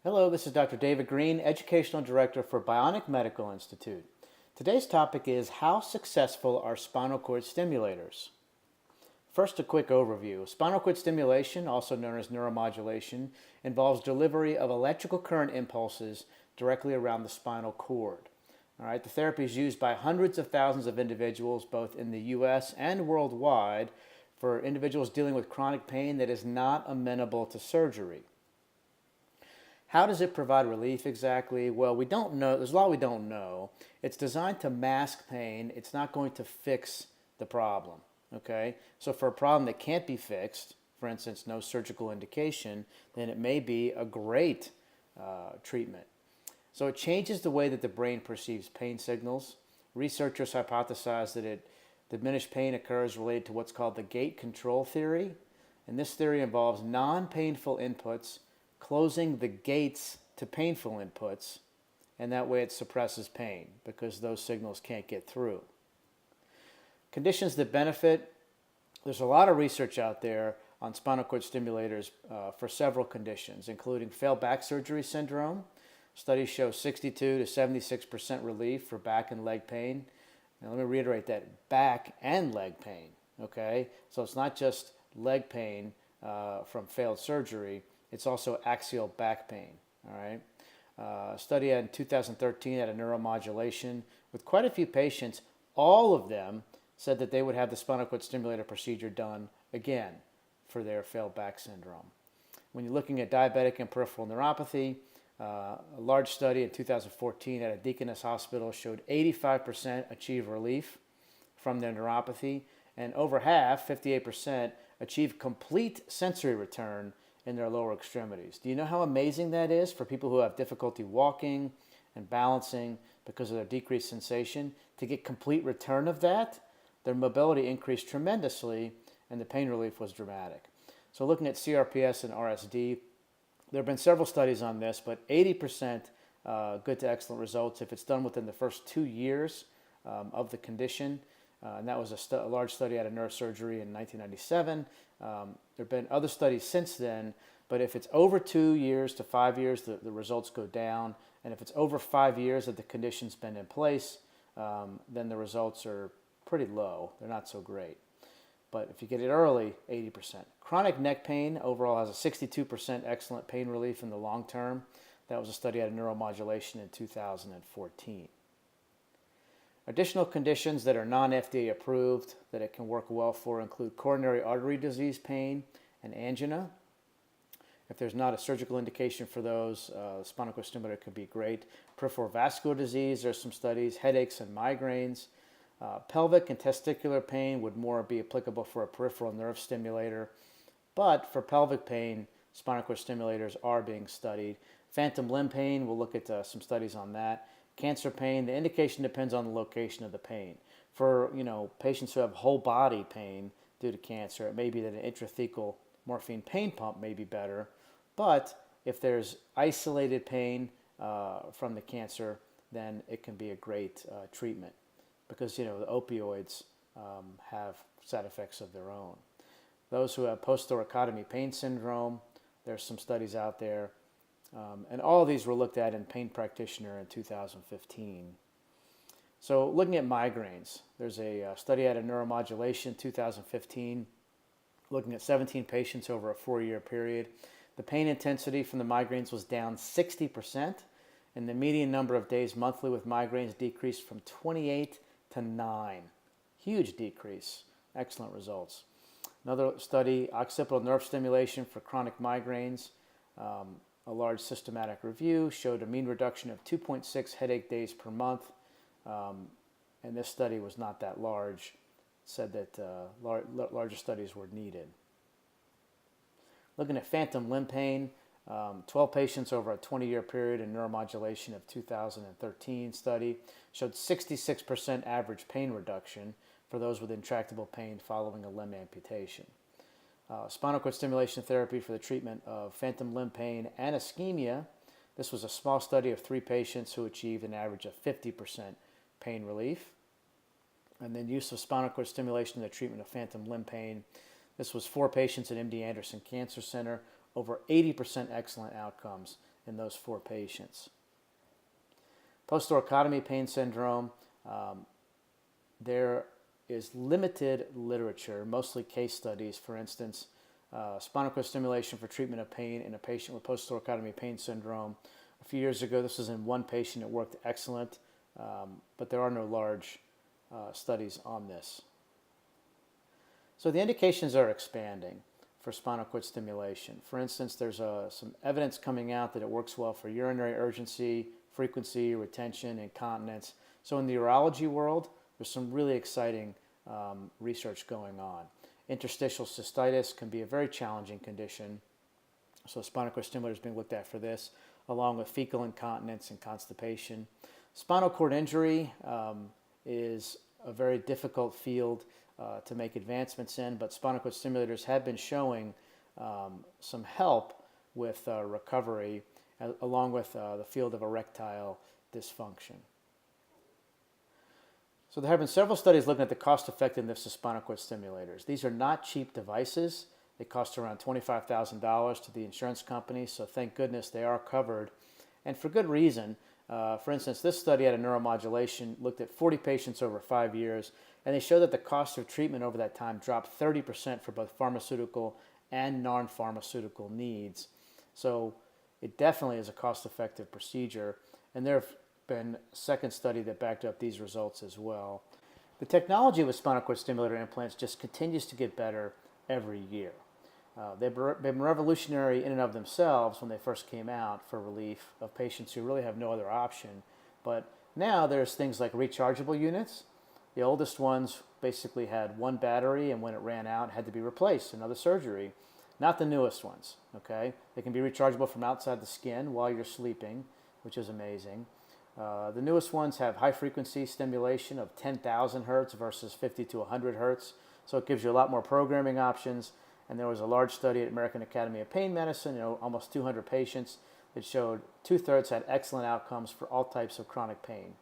Hello, this is Dr. David Green, Educational Director for Bionic Medical Institute. Today's topic is how successful are spinal cord stimulators? First, a quick overview. Spinal cord stimulation, also known as neuromodulation, involves delivery of electrical current impulses directly around the spinal cord. All right, the therapy is used by hundreds of thousands of individuals, both in the U.S. and worldwide, for individuals dealing with chronic pain that is not amenable to surgery. How does it provide relief exactly? Well, we don't know. There's a lot we don't know. It's designed to mask pain. It's not going to fix the problem, okay? So for a problem that can't be fixed, for instance, no surgical indication, then it may be a great treatment. So it changes the way that the brain perceives pain signals. Researchers hypothesize that diminished pain occurs related to what's called the gate control theory. And this theory involves non-painful inputs closing the gates to painful inputs, and that way it suppresses pain because those signals can't get through. Conditions that benefit, there's a lot of research out there on spinal cord stimulators for several conditions, including failed back surgery syndrome. Studies show 62 to 76% relief for back and leg pain. Now let me reiterate that, back and leg pain, okay? So it's not just leg pain from failed surgery, it's also axial back pain, all right? A study in 2013 at a Neuromodulation with quite a few patients, all of them said that they would have the spinal cord stimulator procedure done again for their failed back syndrome. When you're looking at diabetic and peripheral neuropathy, a large study in 2014 at a Deaconess Hospital showed 85% achieve relief from their neuropathy, and over half, 58%, achieve complete sensory return in their lower extremities. Do you know how amazing that is for people who have difficulty walking and balancing because of their decreased sensation? To get complete return of that, their mobility increased tremendously and the pain relief was dramatic. So looking at CRPS and RSD, there have been several studies on this, but 80% good to excellent results if it's done within the first 2 years of the condition. And that was a large study out of neurosurgery in 1997. There have been other studies since then, but if it's over 2 years to 5 years, the results go down. And if it's over 5 years that the condition's been in place, then the results are pretty low. They're not so great. But if you get it early, 80%. Chronic neck pain overall has a 62% excellent pain relief in the long term. That was a study out of Neuromodulation in 2014. Additional conditions that are non-FDA approved that it can work well for include coronary artery disease pain and angina. If there's not a surgical indication for those, spinal cord stimulator could be great. Peripheral vascular disease, there's some studies, headaches and migraines. Pelvic and testicular pain would more be applicable for a peripheral nerve stimulator. But for pelvic pain, spinal cord stimulators are being studied. Phantom limb pain, we'll look at some studies on that. Cancer pain, the indication depends on the location of the pain. For patients who have whole body pain due to cancer, it may be that an intrathecal morphine pain pump may be better. But if there's isolated pain from the cancer, then it can be a great treatment because the opioids have side effects of their own. Those who have post-thoracotomy pain syndrome, there's some studies out there. And all of these were looked at in Pain Practitioner in 2015. So looking at migraines, there's a study out of Neuromodulation 2015 looking at 17 patients over a 4-year period. The pain intensity from the migraines was down 60%, and the median number of days monthly with migraines decreased from 28 to 9. Huge decrease. Excellent results. Another study, occipital nerve stimulation for chronic migraines. A large systematic review showed a mean reduction of 2.6 headache days per month, and this study was not that large. It said that larger studies were needed. Looking at phantom limb pain, 12 patients over a 20-year period in Neuromodulation of 2013 study showed 66% average pain reduction for those with intractable pain following a limb amputation. Spinal cord stimulation therapy for the treatment of phantom limb pain and ischemia. This was a small study of 3 patients who achieved an average of 50% pain relief. And then use of spinal cord stimulation in the treatment of phantom limb pain. This was 4 patients at MD Anderson Cancer Center. over 80% excellent outcomes in those 4 patients. Post-thoracotomy pain syndrome, there is limited literature, mostly case studies. For instance, spinal cord stimulation for treatment of pain in a patient with post-thoracotomy pain syndrome. A few years ago, this was in 1 patient. It worked excellent, but there are no large studies on this. So the indications are expanding for spinal cord stimulation. For instance, there's some evidence coming out that it works well for urinary urgency, frequency, retention, incontinence. So in the urology world, there's some really exciting research going on. Interstitial cystitis can be a very challenging condition. So spinal cord stimulator is being looked at for this, along with fecal incontinence and constipation. Spinal cord injury is a very difficult field to make advancements in, but spinal cord stimulators have been showing some help with recovery, along with the field of erectile dysfunction. So there have been several studies looking at the cost effectiveness of spinal cord stimulators. These are not cheap devices. They cost around $25,000 to the insurance company, so thank goodness they are covered, and for good reason. For instance, this study out of Neuromodulation looked at 40 patients over 5 years, and they showed that the cost of treatment over that time dropped 30% for both pharmaceutical and non-pharmaceutical needs. So it definitely is a cost-effective procedure, and there have been a second study that backed up these results as well. The technology with spinal cord stimulator implants just continues to get better every year. They've been revolutionary in and of themselves when they first came out for relief of patients who really have no other option. But now there's things like rechargeable units. The oldest ones basically had 1 battery, and when it ran out, it had to be replaced, another surgery. Not the newest ones, okay? They can be rechargeable from outside the skin while you're sleeping, which is amazing. The newest ones have high-frequency stimulation of 10,000 hertz versus 50 to 100 hertz, so it gives you a lot more programming options. And there was a large study at American Academy of Pain Medicine, almost 200 patients, that showed 2/3 had excellent outcomes for all types of chronic pain.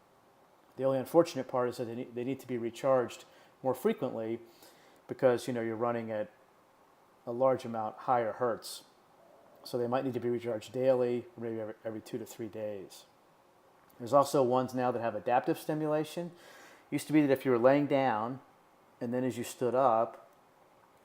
The only unfortunate part is that they need to be recharged more frequently because you're running at a large amount higher hertz. So they might need to be recharged daily, or maybe every 2 to 3 days. There's also ones now that have adaptive stimulation. It used to be that if you were laying down and then as you stood up,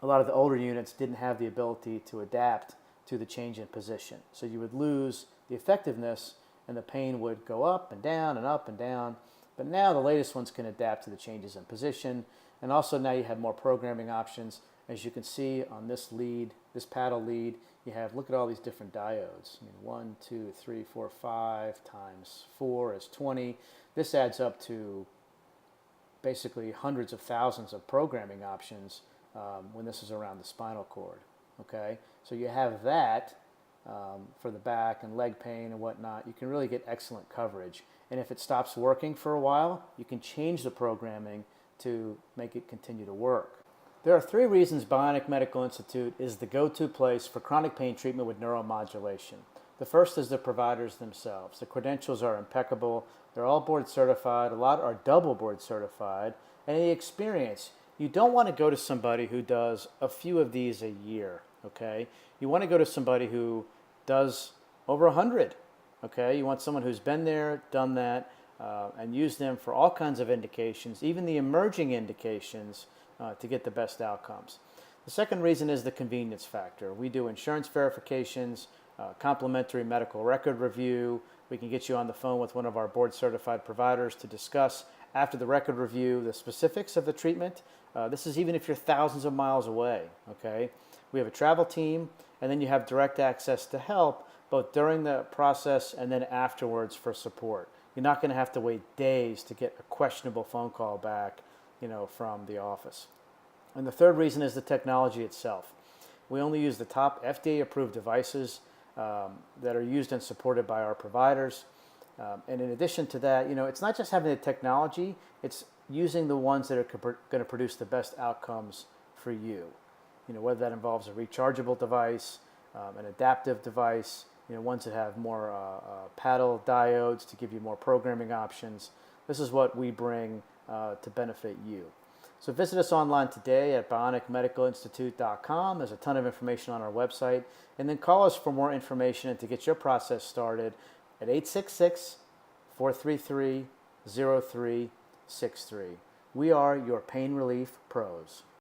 a lot of the older units didn't have the ability to adapt to the change in position. So you would lose the effectiveness and the pain would go up and down and up and down. But now the latest ones can adapt to the changes in position. And also now you have more programming options. As you can see on this lead, this paddle lead, you have, look at all these different diodes. 1, 2, 3, 4, 5 times 4 is 20. This adds up to basically hundreds of thousands of programming options when this is around the spinal cord, okay? So you have that for the back and leg pain and whatnot. You can really get excellent coverage. And if it stops working for a while, you can change the programming to make it continue to work. There are 3 reasons Bionic Medical Institute is the go-to place for chronic pain treatment with neuromodulation. The first is the providers themselves. The credentials are impeccable. They're all board certified. A lot are double board certified. And the experience, you don't want to go to somebody who does a few of these a year, okay? You want to go to somebody who does over 100, okay? You want someone who's been there, done that, and used them for all kinds of indications, even the emerging indications, to get the best outcomes. The second reason is the convenience factor. We do insurance verifications, complimentary medical record review. We can get you on the phone with one of our board-certified providers to discuss, after the record review, the specifics of the treatment. This is even if you're thousands of miles away, okay? We have a travel team, and then you have direct access to help, both during the process and then afterwards for support. You're not going to have to wait days to get a questionable phone call back, from the office. And the third reason is the technology itself. We only use the top FDA-approved devices that are used and supported by our providers. And in addition to that, it's not just having the technology, it's using the ones that are going to produce the best outcomes for you. Whether that involves a rechargeable device, an adaptive device, ones that have more paddle diodes to give you more programming options. This is what we bring to benefit you. So visit us online today at bionicmedicalinstitute.com. There's a ton of information on our website. And then call us for more information and to get your process started at 866-433-0363. We are your pain relief pros.